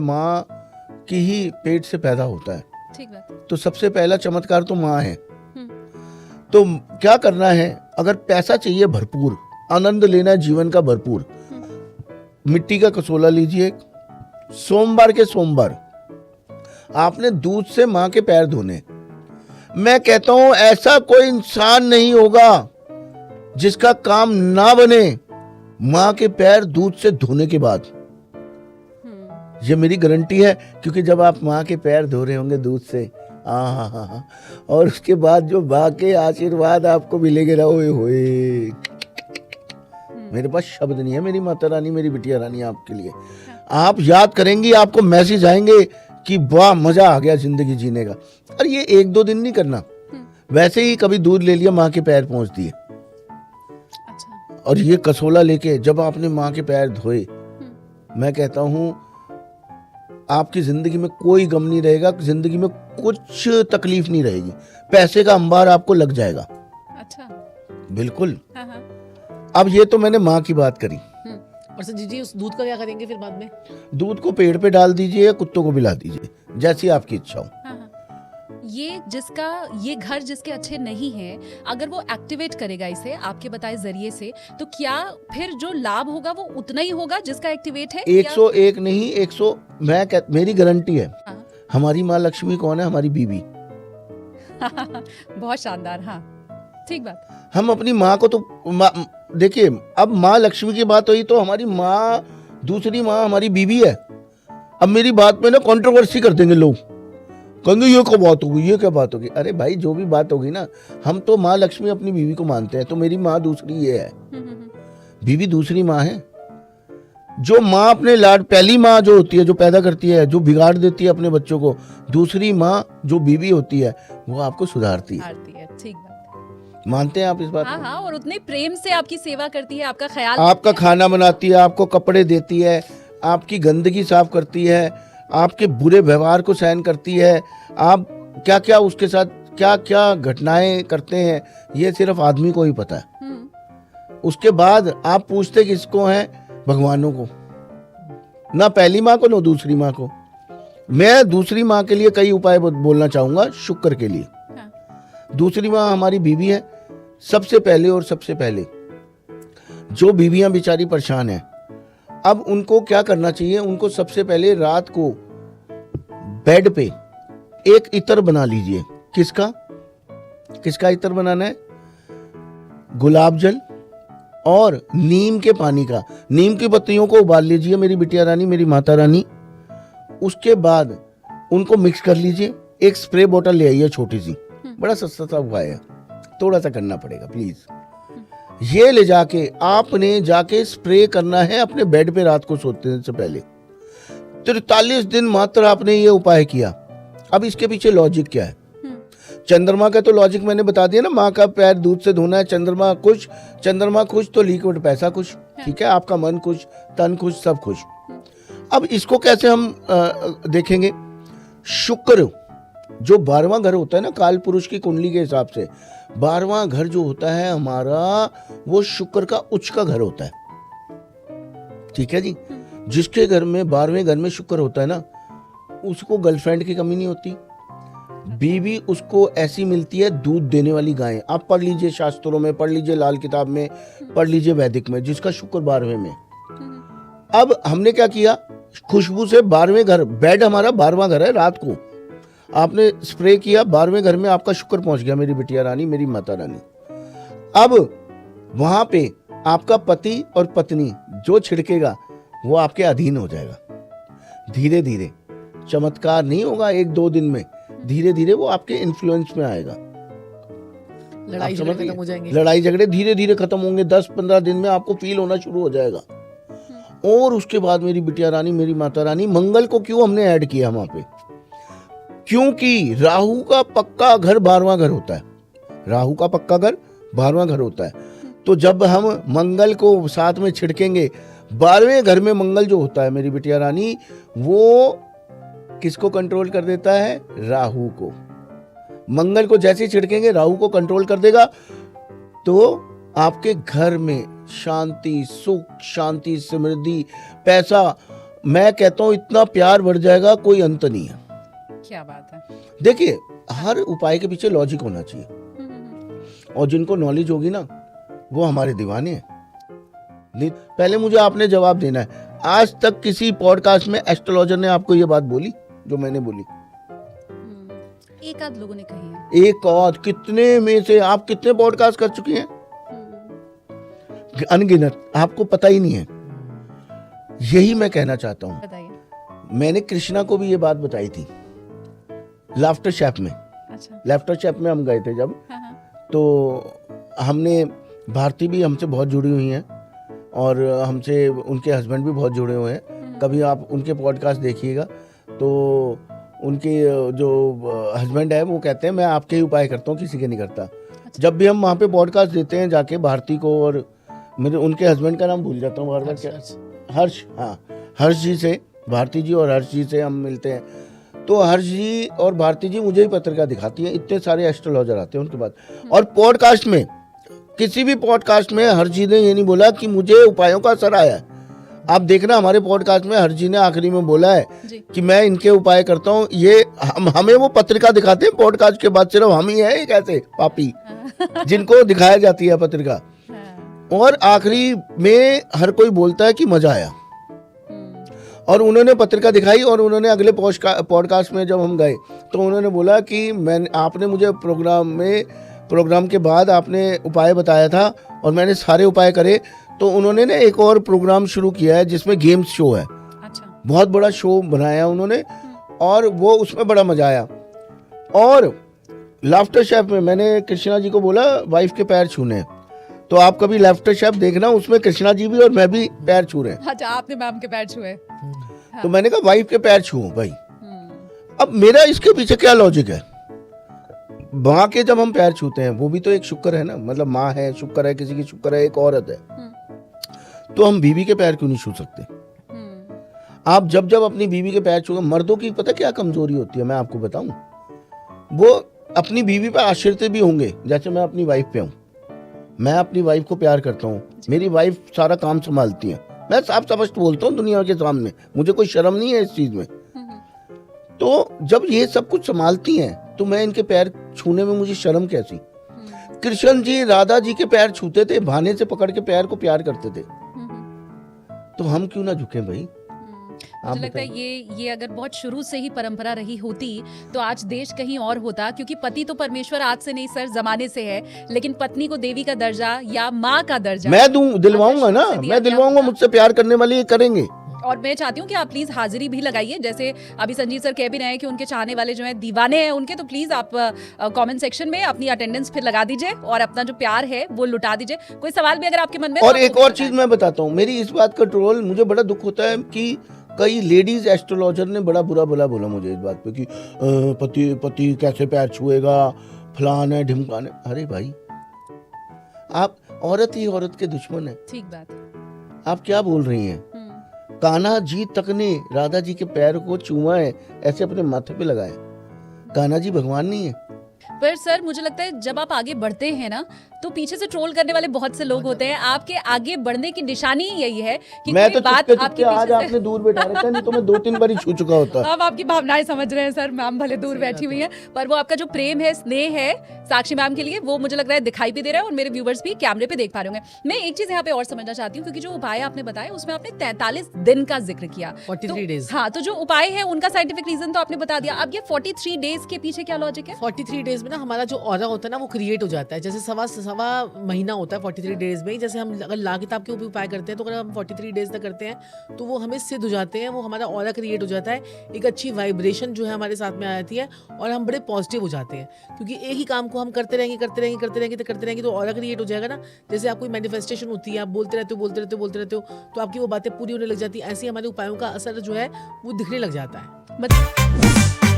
माँ की ही पेट से पैदा होता है, ठीक बात। तो सबसे पहला चमत्कार तो माँ है। हम्म, तो क्या करना है, अगर पैसा चाहिए भरपूर, आनंद लेना है जीवन का भरपूर, मिट्टी का कसोला लीजिए। सोमवार के सोमवार आपने दूध से माँ के पैर धोने। मैं कहता हूं ऐसा कोई इंसान नहीं होगा जिसका काम ना बने माँ के पैर दूध से धोने के बाद। ये मेरी गारंटी है, क्योंकि जब आप माँ के पैर धो रहे होंगे दूध से, हाँ, और उसके बाद जो माँ के आशीर्वाद आपको मिलेंगे ना, ओए होए, मेरे पास शब्द नहीं है मेरी माता रानी, मेरी बिटिया रानी आपके लिए। आप याद करेंगी, आपको मैसेज आएंगे कि वाह मजा आ गया जिंदगी जीने का। और ये एक दो दिन नहीं करना, वैसे ही कभी दूध ले लिया, माँ के पैर पहुंच दिए, अच्छा। और ये कसोला लेके जब आपने माँ के पैर धोए, मैं कहता हूँ आपकी जिंदगी में कोई गम नहीं रहेगा, जिंदगी में कुछ तकलीफ नहीं रहेगी, पैसे का अंबार आपको लग जाएगा। अच्छा। बिल्कुल। हाँ, हाँ। अब ये तो मैंने माँ की बात करी। और सर जी उस दूध का क्या करेंगे फिर बाद में? दूध को पेड़ पे डाल दीजिए या कुत्तों को पिला दीजिए, जैसी आपकी इच्छा हो। हाँ, हाँ। ये घर जिसके अच्छे नहीं है, अगर वो एक्टिवेट करेगा इसे आपके बताए जरिए से, तो क्या फिर जो लाभ होगा वो उतना ही होगा जिसका एक्टिवेट है? 101 नहीं, 100, मेरी गारंटी है। हाँ। हमारी माँ लक्ष्मी कौन है? हमारी बीवी। बहुत शानदार। हाँ, ठीक बात। हम अपनी माँ को तो देखिए, अब माँ लक्ष्मी की बात हुई तो हमारी माँ, दूसरी माँ हमारी बीवी है। अब मेरी बात में ना कंट्रोवर्सी कर देंगे लोग, कहेंगे ये क्या बात होगी, ये क्या बात होगी। अरे भाई, जो भी बात होगी ना, हम तो माँ लक्ष्मी अपनी बीवी को मानते हैं, तो मेरी माँ दूसरी ये है, बीवी दूसरी माँ है। जो माँ अपने लाड, पहली माँ जो होती है, जो पैदा करती है, जो बिगाड़ देती है अपने बच्चों को, दूसरी माँ जो बीवी होती है वो आपको सुधारती है। ठीक बात। मानते हैं आप इस बात हाँ, को? हाँ, और उतने प्रेम से आपकी सेवा करती है, आपका ख्याल, आपका खाना बनाती है, आपको कपड़े देती है, आपकी गंदगी साफ करती है, आपके बुरे व्यवहार को सहन करती है। आप क्या क्या उसके साथ क्या क्या घटनाएं करते हैं, ये सिर्फ आदमी को ही पता है। उसके बाद आप पूछते किसको हैं? भगवानों को, ना पहली माँ को ना दूसरी माँ को। मैं दूसरी माँ के लिए कई उपाय बोलना चाहूंगा, शुक्र के लिए। दूसरी माँ हमारी बीवी है सबसे पहले, और सबसे पहले जो बीवियां बेचारी परेशान हैं, अब उनको क्या करना चाहिए? उनको सबसे पहले रात को बेड पे एक इत्र बना लीजिए। किसका इत्र बनाना है? गुलाब जल और नीम के पानी का। नीम की पत्तियों को उबाल लीजिए मेरी बिटिया रानी, मेरी माता रानी। उसके बाद उनको मिक्स कर लीजिए। एक स्प्रे बोतल ले आइए छोटी सी, बड़ा सस्ता सा उपाय है, थोड़ा सा करना पड़ेगा प्लीज। ये ले जाके आपने जाके स्प्रे करना है अपने बेड पे रात को सोते से पहले। 43 दिन मात्र आपने ये उपाय किया। अब इसके पीछे लॉजिक क्या है? चंद्रमा का तो लॉजिक मैंने बता दिया ना, माँ का पैर दूध से धोना है, चंद्रमा खुश तो लिक्विड पैसा खुश। ठीक है, आपका मन खुश, तन खुश, सब खुश। अब इसको कैसे हम देखेंगे? शुक्र जो 12वां घर होता है ना, काल पुरुष की कुंडली के हिसाब से 12वां घर जो होता है हमारा, वो शुक्र का उच्च का घर होता है। ठीक है जी। जिसके घर में 12वें घर में शुक्र होता है ना, उसको गर्लफ्रेंड की कमी नहीं होती, बीवी उसको ऐसी मिलती है दूध देने वाली गाय। आप पढ़ लीजिए शास्त्रों में, पढ़ लीजिए लाल किताब में, पढ़ लीजिए वैदिक में, जिसका शुक्र 12वें में। अब हमने क्या किया? खुशबू से 12वें घर, बेड हमारा 12वां घर है, रात को आपने स्प्रे किया, 12वें घर में आपका शुक्र पहुंच गया मेरी बिटिया रानी, मेरी माता रानी। अब वहां पे आपका पति और पत्नी जो छिड़केगा वो आपके अधीन हो जाएगा। धीरे धीरे, चमत्कार नहीं होगा एक दो दिन में, धीरे धीरे वो आपके इन्फ्लुएंस में आएगा। लड़ाई झगड़े खत्म हो जाएंगे। लड़ाई झगड़े धीरे धीरे खत्म होंगे, 10-15 दिन में आपको फील होना शुरू हो जाएगा। और उसके बाद मेरी बिटिया रानी, मेरी माता रानी, मंगल को क्यों हमने ऐड किया वहां पे? क्योंकि राहु का पक्का घर 12वां घर होता है। राहु का पक्का घर 12वां घर होता है। तो जब हम मंगल को साथ में छिड़केंगे, 12वें घर में मंगल जो होता है मेरी बिटिया रानी, वो किसको कंट्रोल कर देता है? राहु को। मंगल को जैसे छिड़केंगे राहु को कंट्रोल कर देगा, तो आपके घर में शांति, सुख, शांति, समृद्धि, पैसा, मैं कहता हूँ इतना प्यार बढ़ जाएगा, कोई अंत नहीं है। क्या बात है। देखिए, हर उपाय के पीछे लॉजिक होना चाहिए, और जिनको नॉलेज होगी ना वो हमारे दीवाने हैं। नहीं, पहले मुझे आपने जवाब देना है। आज तक किसी पॉडकास्ट में एस्ट्रोलॉजर ने आपको ये बात बोली जो मैंने बोली? एक आध लोगों ने कही है। एक और कितने में से आप कितने पॉडकास्ट कर चुकी हैं? अनगिनत, आपको पता ही नहीं है। यही मैं कहना चाहता हूँ। बताइए। मैंने कृष्णा को भी ये बात बताई थी लाफ्टर शेफ में। अच्छा। लाफ्टर शेफ में हम गए थे जब, तो हमने, भारती भी हमसे बहुत जुड़ी हुई हैं और हमसे उनके हस्बैंड भी बहुत जुड़े हुए हैं। कभी आप उनके पॉडकास्ट देखिएगा तो उनके जो हस्बैंड है वो कहते हैं मैं आपके ही उपाय करता हूँ, किसी के नहीं करता। अच्छा। जब भी हम वहाँ पे पॉडकास्ट देते हैं जाके, भारती को और मेरे उनके हस्बैंड का नाम भूल जाता हूँ बार बार, क्या, हर्ष, हाँ, हर्ष जी से, भारती जी और हर्ष जी से हम मिलते हैं। तो हर्ष जी और भारती जी मुझे ही पत्रिका दिखाती हैं, इतने सारे एस्ट्रोलॉजर आते हैं उनके बाद। और पॉडकास्ट में, किसी भी पॉडकास्ट में हर्ष जी ने ये नहीं बोला कि मुझे उपायों का असर आया है। आप देखना हमारे पॉडकास्ट में हर्ष जी ने आखिरी में बोला है कि मैं इनके उपाय करता हूँ। ये हमें वो पत्रिका दिखाते हैं पॉडकास्ट के बाद, सिर्फ हम ही हैं एक ऐसे पापी जिनको दिखाया जाती है पत्रिका, और आखिरी में हर कोई बोलता है कि मजा आया। और उन्होंने पत्रिका दिखाई, और उन्होंने अगले पॉडकास्ट में जब हम गए तो उन्होंने बोला कि आपने मुझे प्रोग्राम के बाद आपने उपाय बताया था और मैंने सारे उपाय करे। तो उन्होंने ना एक और प्रोग्राम शुरू किया है जिसमें गेम्स शो है। अच्छा। बहुत बड़ा शो बनाया उन्होंने, और वो उसमें बड़ा मजा आया। और लाफ्टर शेफ में मैंने कृष्णा जी को बोला वाइफ के पैर छूने, तो आप कभी लाफ्टर शेफ देखना, उसमें कृष्णा जी भी और मैं भी पैर छू रहे हैं। अच्छा, आपने मैम के पैर छुए। तो मैंने कहा वाइफ के पैर छू भाई। अब मेरा इसके पीछे क्या लॉजिक है? माँ के जब हम पैर छूते हैं वो भी तो एक शुक्र है ना, मतलब माँ है, शुक्र है, किसी की शुक्र है, एक औरत है, तो हम बीवी के पैर क्यों नहीं छू सकते? आप जब जब अपनी बीवी के पैर छूओगे, मर्दों की पता क्या कमजोरी होती है मैं आपको बताऊं, वो अपनी बीवी पे आश्रित भी होंगे। जैसे मैं अपनी वाइफ पे हूँ, मैं अपनी वाइफ को प्यार करता हूँ, मेरी वाइफ सारा काम संभालती है, मैं साफ स्पष्ट बोलता हूँ दुनिया के सामने, मुझे कोई शर्म नहीं है इस चीज में। तो जब ये सब कुछ संभालती हैं तो मैं इनके पैर छूने में मुझे शर्म कैसी? कृष्ण जी राधा जी के पैर छूते थे, भाने से पकड़ के पैर को प्यार करते थे, तो हम क्यों ना झुकें भाई? मुझे लगता है ये अगर बहुत शुरू से ही परंपरा रही होती तो आज देश कहीं और होता, क्योंकि पति तो परमेश्वर आज से नहीं सर जमाने से है, लेकिन पत्नी को देवी का दर्जा या माँ का दर्जा मैं दिलवाऊंगा ना, मैं दिलवाऊंगा, मुझसे प्यार करने वाले ये करेंगे। और मैं चाहती हूँ कि आप प्लीज हाजिरी भी लगाइए, जैसे अभी संजीव सर कह भी रहे हैं कि उनके चाहने वाले जो हैं दीवाने हैं उनके, तो प्लीज आप कमेंट सेक्शन में अपनी अटेंडेंस फिर लगा दीजिए और अपना जो प्यार है वो लुटा दीजिए। कोई सवाल भी अगर आपके मन में, और एक और चीज मैं बताता हूँ, मेरी इस बात का ट्रोल, मुझे बड़ा दुख होता है कि कई लेडीज एस्ट्रोलॉजर ने बड़ा बुरा बोला मुझे इस बात पे कि पति कैसे पैर छुएगा, फलान है ढिमकान है। अरे भाई, आप औरत ही औरत के दुश्मन है। ठीक बात। आप क्या बोल रही हैं? कान्हा जी तक ने राधा जी के पैर को चूमा है, ऐसे अपने माथे पे लगाया। कान्हा जी भगवान नहीं है? पर सर मुझे लगता है जब आप आगे बढ़ते हैं ना तो पीछे से ट्रोल करने वाले बहुत से लोग होते हैं। आपके आगे बढ़ने की निशानी ही यही है कि मैं कोई तो बात आपके आज पीछे आपने दूर बैठा रखा है, नहीं तो मैं 2-3 बार ही छू चुका होता। हम आपकी भावनाएं समझ रहे हैं सर, मैम भले दूर बैठी हुई हैं, पर वो आपका जो प्रेम है, स्नेह है साक्षी मैम के लिए, वो मुझे लग रहा है दिखाई भी दे रहा है और मेरे व्यूवर्स भी कैमरे पे देख पा रहे होंगे। मैं एक चीज यहाँ पे और समझना चाहती हूँ, क्योंकि जो उपाय आपने बताया उसमें आपने 43 दिन का जिक्र किया, 43 डेज। हाँ, तो जो उपाय है उनका साइंटिफिक रीजन तो आपने बता दिया। अब ये 43 डेज के पीछे क्या लॉजिक है? 43 डेज में ना हमारा जो ऑरा होता है ना वो क्रिएट हो जाता है। जैसे सवा महीना होता है 43 डेज में। जैसे हम अगर ला किताब के ऊपर उपाय करते हैं तो अगर हम 43 डेज तक करते हैं तो वो हमें सिद्ध हो जाते हैं, वो हमारा ऑरा क्रिएट हो जाता है, एक अच्छी वाइब्रेशन जो है हमारे साथ में आ जाती है और हम बड़े पॉजिटिव हो जाते हैं। क्योंकि एक ही काम को हम करते रहेंगे तो ऑरा क्रिएट हो जाएगा ना। जैसे आप कोई मैनिफेस्टेशन होती है, आप बोलते रहते हो तो आपकी वो बातें पूरी होने लग जाती है। ऐसे ही हमारे उपायों का असर जो है वो दिखने लग जाता है।